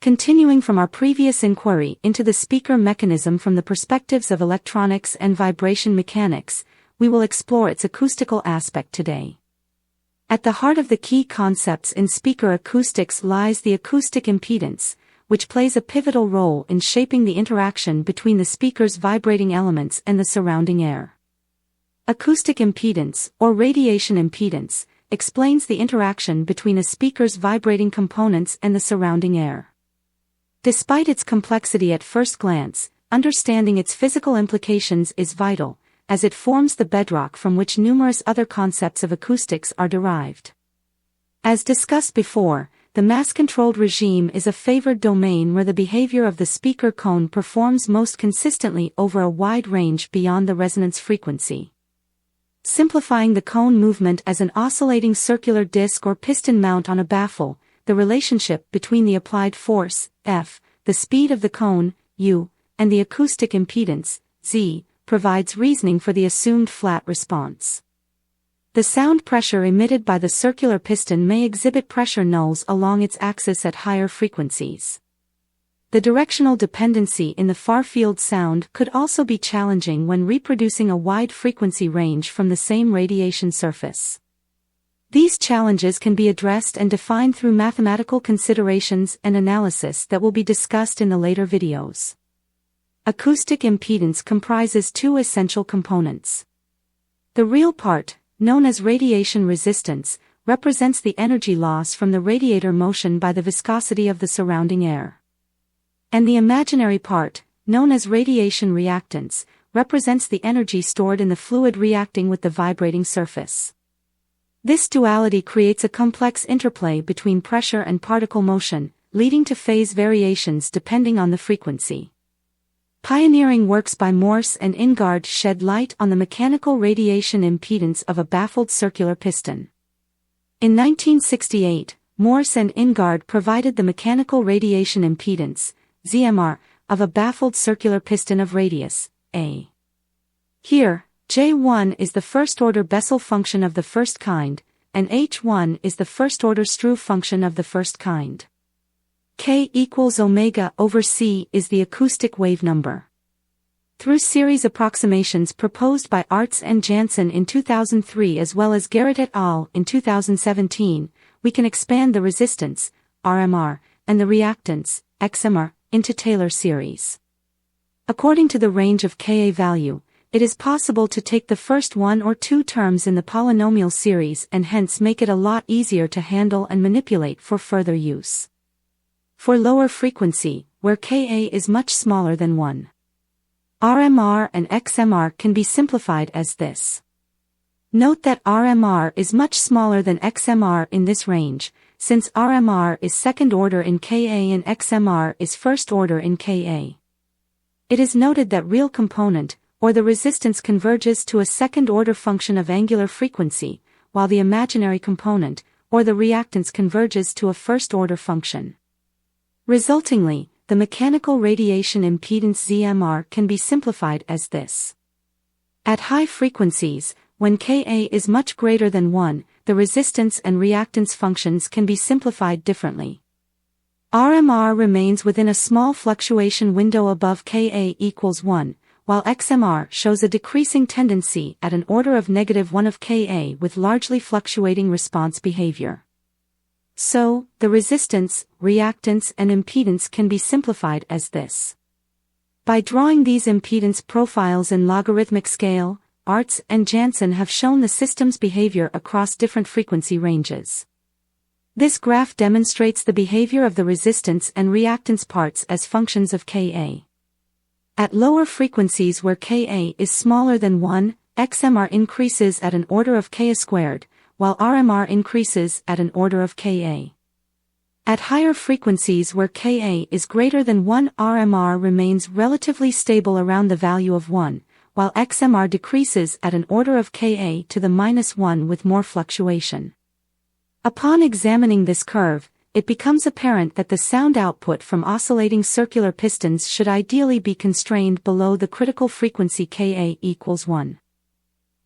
Continuing from our previous inquiry into the speaker mechanism from the perspectives of electronics and vibration mechanics, we will explore its acoustical aspect today. At the heart of the key concepts in speaker acoustics lies the acoustic impedance, which plays a pivotal role in shaping the interaction between the speaker's vibrating elements and the surrounding air. Acoustic impedance, or radiation impedance, explains the interaction between a speaker's vibrating components and the surrounding air. Despite its complexity at first glance, understanding its physical implications is vital, as it forms the bedrock from which numerous other concepts of acoustics are derived. As discussed before, the mass-controlled regime is a favored domain where the behavior of the speaker cone performs most consistently over a wide range beyond the resonance frequency. Simplifying the cone movement as an oscillating circular disc or piston mount on a baffle, the relationship between the applied force, F, the speed of the cone, U, and the acoustic impedance, Z, provides reasoning for the assumed flat response. The sound pressure emitted by the circular piston may exhibit pressure nulls along its axis at higher frequencies. The directional dependency in the far-field sound could also be challenging when reproducing a wide frequency range from the same radiation surface. These challenges can be addressed and defined through mathematical considerations and analysis that will be discussed in the later videos. Acoustic impedance comprises two essential components. The real part, known as radiation resistance, represents the energy loss from the radiator motion by the viscosity of the surrounding air. And the imaginary part, known as radiation reactance, represents the energy stored in the fluid reacting with the vibrating surface. This duality creates a complex interplay between pressure and particle motion, leading to phase variations depending on the frequency. Pioneering works by Morse and Ingard shed light on the mechanical radiation impedance of a baffled circular piston. In 1968, Morse and Ingard provided the mechanical radiation impedance, ZMR, of a baffled circular piston of radius, A. Here, J1 is the first-order Bessel function of the first kind, and H1 is the first-order Struve function of the first kind. K equals omega over C is the acoustic wave number. Through series approximations proposed by Arts and Janssen in 2003 as well as Garrett et al. In 2017, we can expand the resistance, RMR, and the reactance, XMR, into Taylor series. According to the range of Ka value, it is possible to take the first one or two terms in the polynomial series and hence make it a lot easier to handle and manipulate for further use. For lower frequency, where Ka is much smaller than 1, RMR and XMR can be simplified as this. Note that RMR is much smaller than XMR in this range, since RMR is second order in Ka and XMR is first order in Ka. It is noted that real component, or the resistance, converges to a second-order function of angular frequency, while the imaginary component, or the reactance, converges to a first-order function. Resultingly, the mechanical radiation impedance ZMR can be simplified as this. At high frequencies, when Ka is much greater than 1, the resistance and reactance functions can be simplified differently. RMR remains within a small fluctuation window above Ka equals 1, while XMR shows a decreasing tendency at an order of -1 of Ka with largely fluctuating response behavior. So, the resistance, reactance and impedance can be simplified as this. By drawing these impedance profiles in logarithmic scale, Arts and Janssen have shown the system's behavior across different frequency ranges. This graph demonstrates the behavior of the resistance and reactance parts as functions of Ka. At lower frequencies where Ka is smaller than 1, XMR increases at an order of Ka squared, while RMR increases at an order of Ka. At higher frequencies where Ka is greater than 1, RMR remains relatively stable around the value of 1, while XMR decreases at an order of Ka to the -1 with more fluctuation. Upon examining this curve, it becomes apparent that the sound output from oscillating circular pistons should ideally be constrained below the critical frequency Ka equals 1.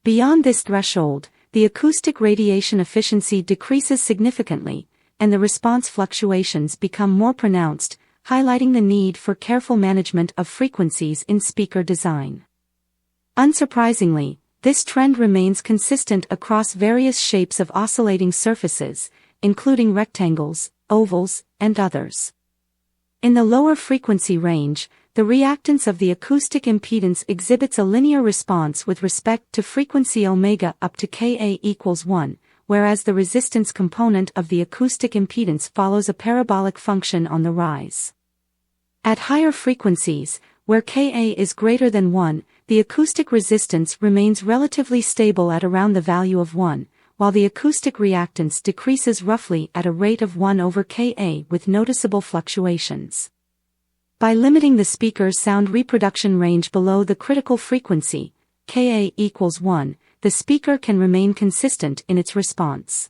Beyond this threshold, the acoustic radiation efficiency decreases significantly, and the response fluctuations become more pronounced, highlighting the need for careful management of frequencies in speaker design. Unsurprisingly, this trend remains consistent across various shapes of oscillating surfaces, including rectangles, ovals, and others. In the lower frequency range, the reactance of the acoustic impedance exhibits a linear response with respect to frequency omega up to Ka equals 1, whereas the resistance component of the acoustic impedance follows a parabolic function on the rise. At higher frequencies, where Ka is greater than 1, the acoustic resistance remains relatively stable at around the value of 1, while the acoustic reactance decreases roughly at a rate of 1 over Ka with noticeable fluctuations. By limiting the speaker's sound reproduction range below the critical frequency, Ka equals 1, the speaker can remain consistent in its response.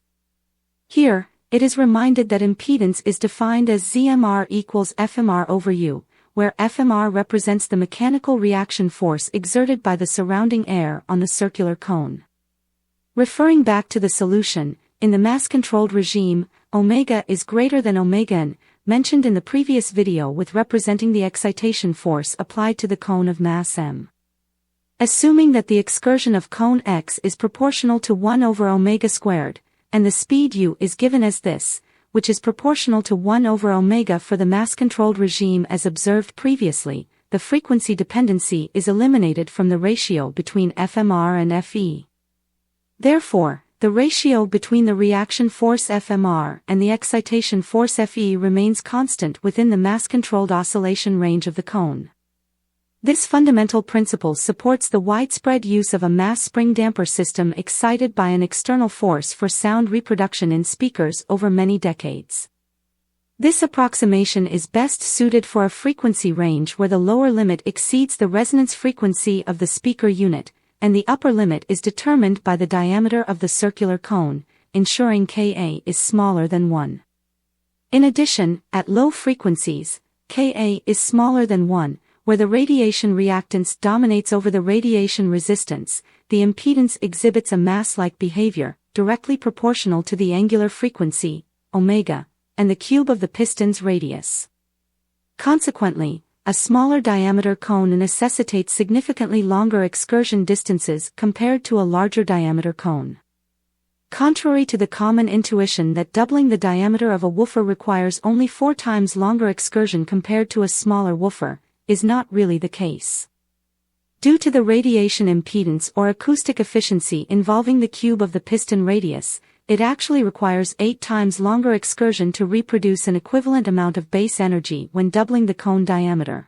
Here, it is reminded that impedance is defined as ZMR equals FMR over U, where FMR represents the mechanical reaction force exerted by the surrounding air on the circular cone. Referring back to the solution, in the mass-controlled regime, omega is greater than omega n, mentioned in the previous video with representing the excitation force applied to the cone of mass m. Assuming that the excursion of cone x is proportional to 1 over omega squared, and the speed u is given as this, which is proportional to 1 over omega for the mass-controlled regime as observed previously, the frequency dependency is eliminated from the ratio between FMR and FE. Therefore, the ratio between the reaction force FMR and the excitation force FE remains constant within the mass-controlled oscillation range of the cone. This fundamental principle supports the widespread use of a mass spring damper system excited by an external force for sound reproduction in speakers over many decades. This approximation is best suited for a frequency range where the lower limit exceeds the resonance frequency of the speaker unit, and the upper limit is determined by the diameter of the circular cone, ensuring Ka is smaller than 1. In addition, at low frequencies, Ka is smaller than 1, where the radiation reactance dominates over the radiation resistance, the impedance exhibits a mass-like behavior, directly proportional to the angular frequency, omega, and the cube of the piston's radius. Consequently, a smaller diameter cone necessitates significantly longer excursion distances compared to a larger diameter cone. Contrary to the common intuition that doubling the diameter of a woofer requires only 4 times longer excursion compared to a smaller woofer, is not really the case. Due to the radiation impedance or acoustic efficiency involving the cube of the piston radius, it actually requires 8 times longer excursion to reproduce an equivalent amount of base energy when doubling the cone diameter.